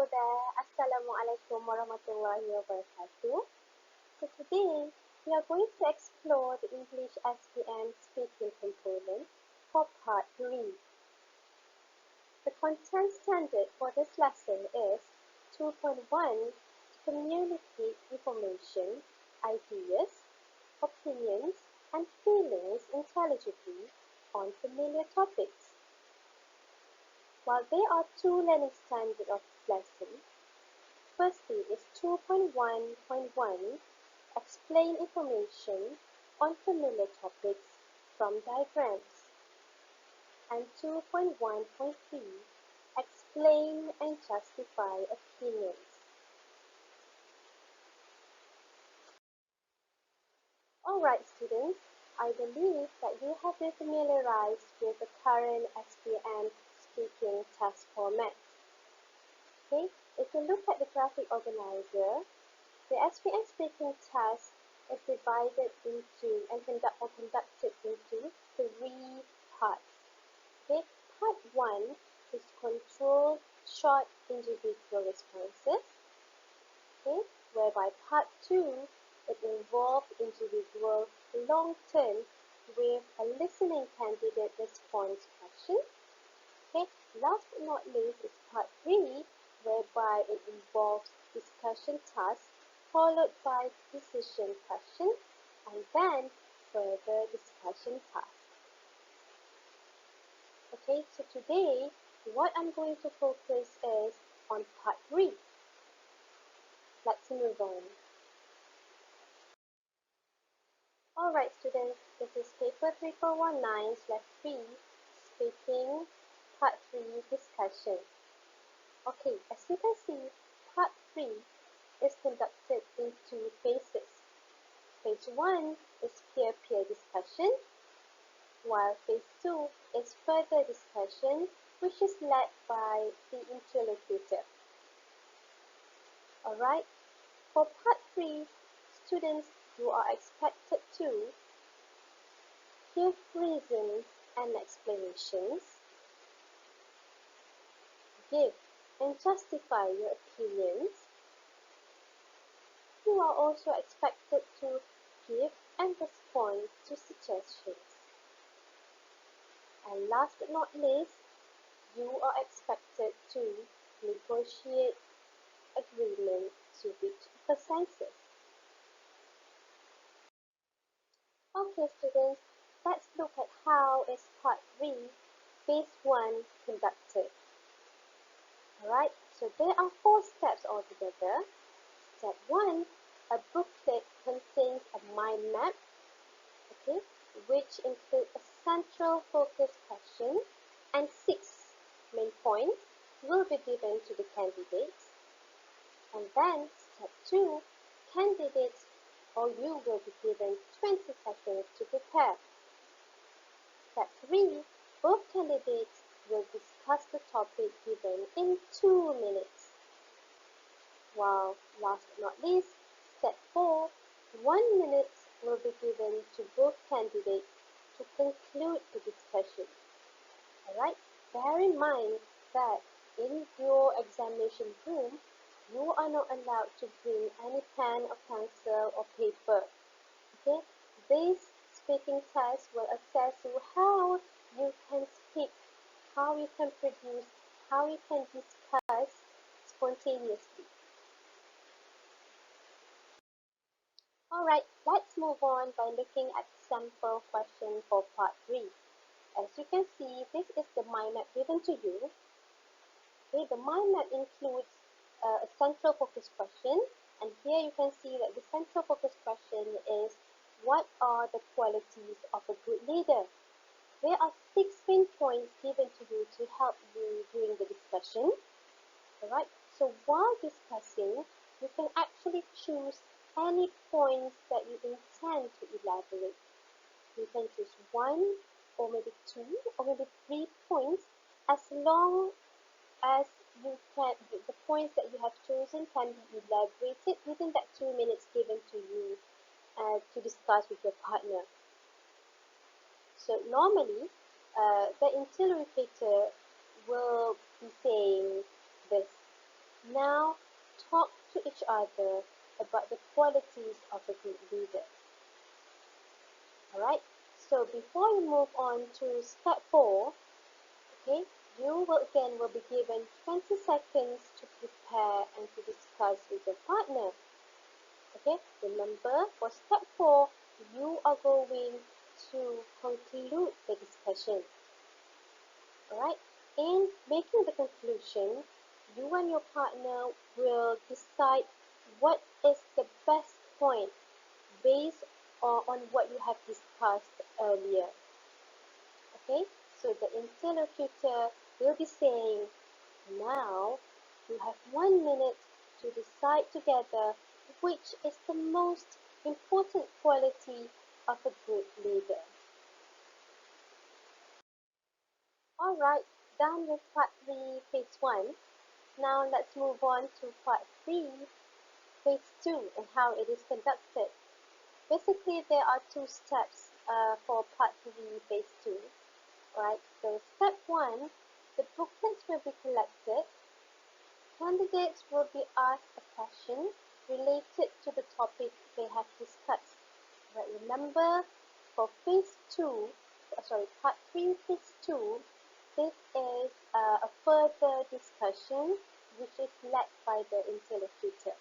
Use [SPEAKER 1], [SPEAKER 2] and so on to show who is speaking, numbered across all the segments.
[SPEAKER 1] Hello there, Assalamualaikum warahmatullahi wabarakatuh. So today, we are going to explore the English SPM speaking component for part 3. The content standard for this lesson is 2.1 to communicate information, ideas, opinions, and feelings intelligibly on familiar topics. While there are two learning standards of this lesson, firstly is 2.1.1, explain information on familiar topics from diagrams, and 2.1.3, explain and justify opinions. Alright students, I believe that you have been familiarized with the current SPM speaking test format. Okay, if you look at the graphic organizer, the SPM speaking test is divided into and conducted into 3 parts. Okay, part 1 is control short individual responses. Okay, whereby part 2 it involves individual long-term with a listening candidate response question. Okay, last but not least is part 3, whereby it involves discussion tasks followed by decision question and then further discussion tasks. Okay, so today what I'm going to focus is on part 3. Let's move on. Alright students, this is paper 3419/3, speaking part 3 discussion. Okay, as you can see, part 3 is conducted in 2 phases. Phase 1 is peer-peer discussion, while phase 2 is further discussion, which is led by the interlocutor. Alright, for part 3, students, you are expected to give reasons and explanations, give and justify your opinions. You are also expected to give and respond to suggestions. And last but not least, you are expected to negotiate agreement to reach consensus. Okay students, let's look at how is part 3, phase 1 conducted. Alright, so there are 4 steps altogether. Step 1, a booklet contains a mind map, okay, which includes a central focus question and 6 main points will be given to the candidates. And then step 2, candidates or you will be given 20 seconds to prepare. Step 3, both candidates will discuss the topic given in 2 minutes. While last but not least, step 4, 1 minute will be given to both candidates to conclude the discussion. Alright, bear in mind that in your examination room, you are not allowed to bring any pen or pencil or paper. Okay, this speaking test will assess you how you can speak, how you can produce, how you can discuss spontaneously. Alright, let's move on by looking at sample question for part 3. As you can see, this is the mind map given to you. Okay, the mind map includes a central focus question, and here you can see that the central focus question is, what are the qualities of a good leader? There are 6 main points given to you to help you during the discussion. Alright, so while discussing, you can actually choose any points that you intend to elaborate. You can choose 1 or maybe 2 or maybe 3 points, as long as you can, the points that you have chosen can be elaborated within that 2 minutes given to you to discuss with your partner. So normally, the interlocutor will be saying this: Now, talk to each other about the qualities of a good leader. Alright, so before you move on to step 4, okay, you will be given 20 seconds to prepare and to discuss with your partner. Okay, remember for step 4, you are going to conclude the discussion. Alright, in making the conclusion, you and your partner will decide what is the best point based on what you have discussed earlier. Okay, so the interlocutor will be saying, now you have 1 minute to decide together which is the most important quality of a good leader. Alright, done with part 3, phase 1. Now let's move on to part 3, phase 2, and how it is conducted. Basically, there are 2 steps for part 3, phase 2. Alright, so step 1, the booklets will be collected. Candidates will be asked a question related to the topic they have discussed. But remember, for part 3, phase 2, this is a further discussion which is led by the interlocutor.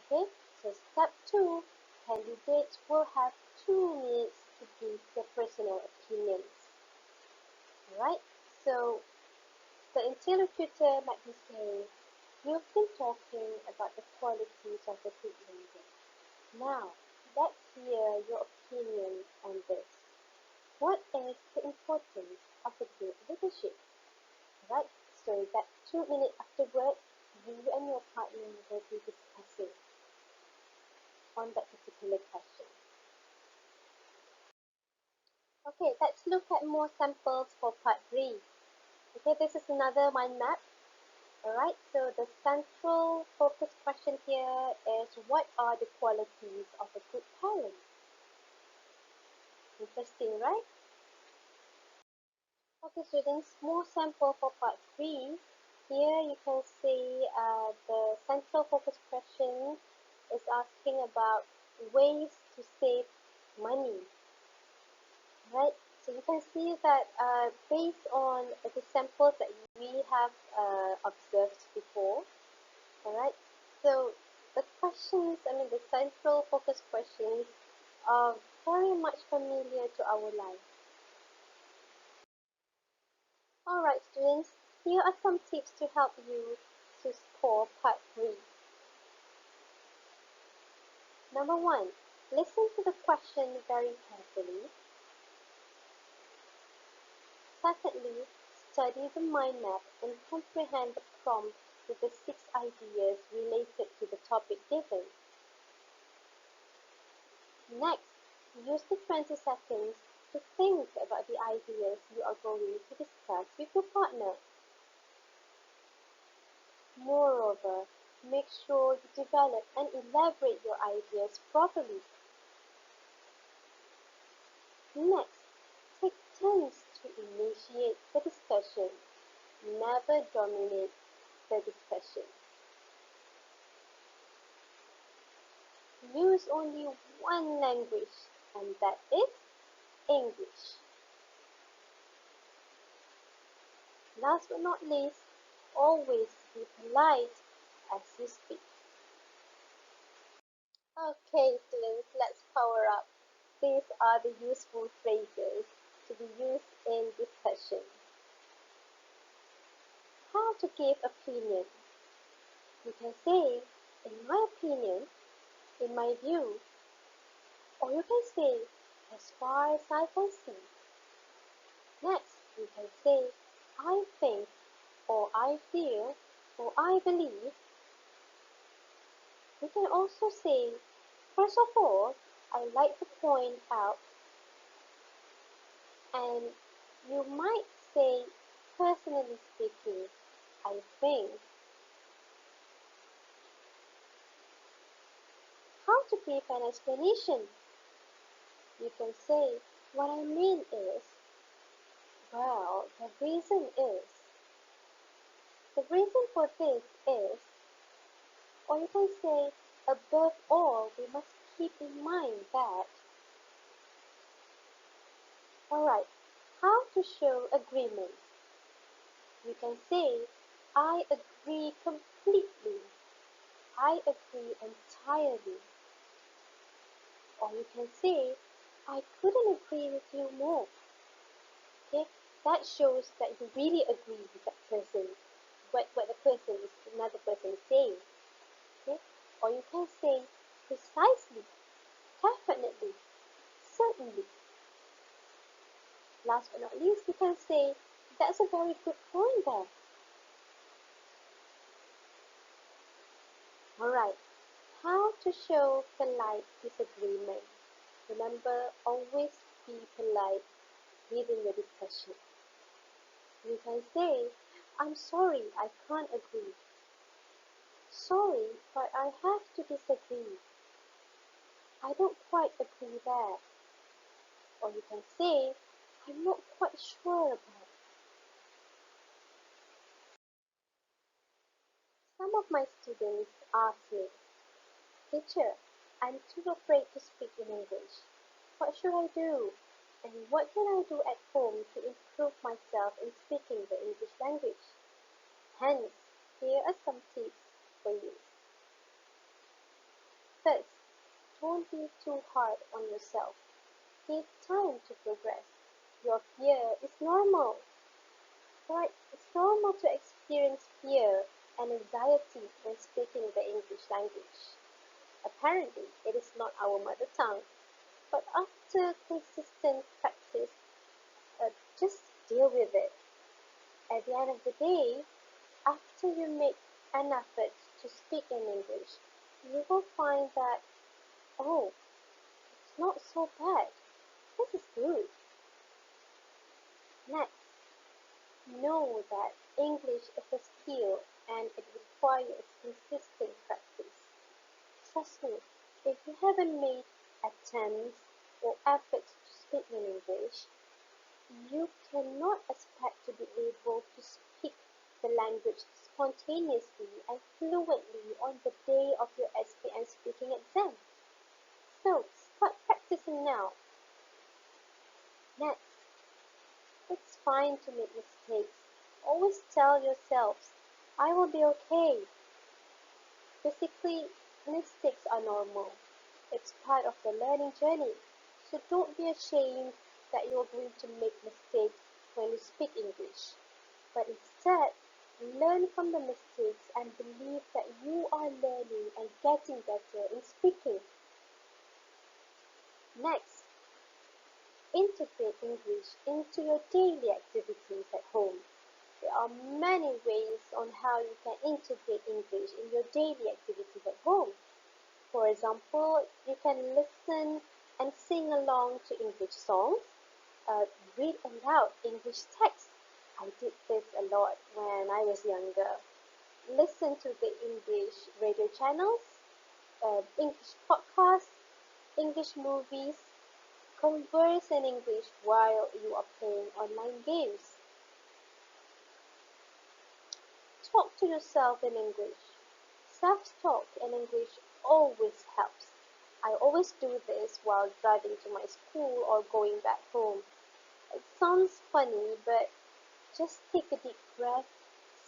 [SPEAKER 1] Okay, so step 2, candidates will have 2 minutes to give their personal opinions. Alright, so the interlocutor might be saying, you've been talking about the qualities of a good leader. Now, let's hear your opinion on this. What is the importance of a good leadership? Right? So that 2 minutes afterwards, you and your partner will be discussing on that particular question. Okay, let's look at more samples for part 3. Okay, this is another mind map. Alright, so the central focus question here is, what are the qualities of a good parent? Interesting, right? Okay, students, more sample for part 3. Here you can see the central focus question is asking about ways to save money. Right, so you can see that based on the samples that we have observed before, alright, so the questions, the central focus questions are very much familiar to our life. Alright students, here are some tips to help you to score part 3. Number 1, listen to the question very carefully. Secondly, study the mind map and comprehend the prompt with the 6 ideas related to the topic given. Next, use the 20 seconds to think about the ideas you are going to discuss with your partner. Moreover, make sure you develop and elaborate your ideas properly. Next, take turns to initiate the discussion. Never dominate the discussion. Use only one language, and that is English. Last but not least, always be polite as you speak. Okay, students, let's power up. These are the useful phrases to be used in discussion. How to give opinion. You can say, in my opinion, in my view, or you can say, as far as I can see. Next, you can say, I think, or I feel, or I believe. You can also say, first of all, I like to point out, and you might say, personally speaking, I think. How to give an explanation? You can say, what I mean is, well, the reason is. The reason for this is, or you can say, above all, we must keep in mind that, alright, how to show agreement. You can say, I agree completely. I agree entirely. Or you can say, I couldn't agree with you more. Okay, that shows that you really agree with that person, what another person is saying. Okay, or you can say, precisely, definitely, certainly. Last but not least, you can say, that's a very good point there. Alright, how to show polite disagreement. Remember, always be polite within your discussion. You can say, I'm sorry, I can't agree. Sorry, but I have to disagree. I don't quite agree there. Or you can say, I'm not quite sure about it. Some of my students ask me, Teacher, I'm too afraid to speak in English. What should I do? And what can I do at home to improve myself in speaking the English language? Hence, here are some tips for you. First, don't be too hard on yourself. Give time to progress. Your fear is normal. Right? It's normal to experience fear and anxiety when speaking the English language. Apparently, it is not our mother tongue, but after consistent practice, just deal with it. At the end of the day, after you make an effort to speak in English, you will find that, oh, it's not so bad. This is good. Next, know that English is a skill and it requires consistent practice. Trust me, if you haven't made attempts or efforts to speak in English, you cannot expect to be able to speak the language spontaneously and fluently on the day of your SPM speaking exam. So, start practicing now. Next, it's fine to make mistakes. Always tell yourselves, I will be okay. Basically, mistakes are normal. It's part of the learning journey. So don't be ashamed that you're going to make mistakes when you speak English. But instead, learn from the mistakes and believe that you are learning and getting better in speaking. Next, integrate English into your daily activities at home. There are many ways on how you can integrate English in your daily activities at home. For example, you can listen and sing along to English songs, read aloud English text. I did this a lot when I was younger. Listen to the English radio channels, English podcasts, English movies, converse in English while you are playing online games. Talk to yourself in English. Self-talk in English always helps. I always do this while driving to my school or going back home. It sounds funny, but just take a deep breath,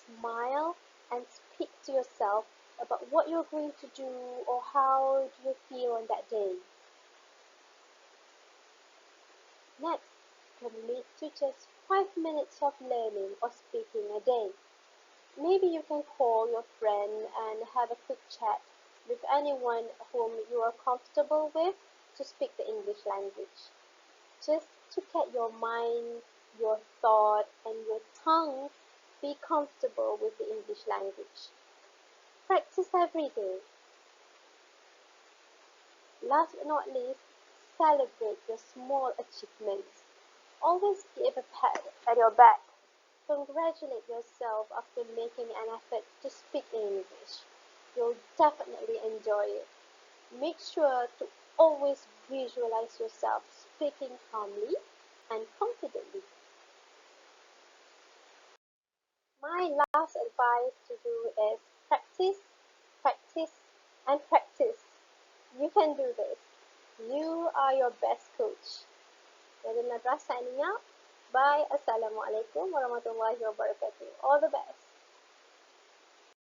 [SPEAKER 1] smile, and speak to yourself about what you're going to do or how do you feel on that day. Next, commit to just 5 minutes of learning or speaking a day. Maybe you can call your friend and have a quick chat with anyone whom you are comfortable with to speak the English language. Just to get your mind, your thought, and your tongue be comfortable with the English language. Practice every day. Last but not least, celebrate your small achievements. Always give a pat at your back. Congratulate yourself after making an effort to speak in English. You'll definitely enjoy it. Make sure to always visualize yourself speaking calmly and confidently. My last advice to you is practice, practice, and practice. You can do this. You are your best coach. NADHRAH signing out. Bye. Assalamualaikum warahmatullahi wabarakatuh. All the best.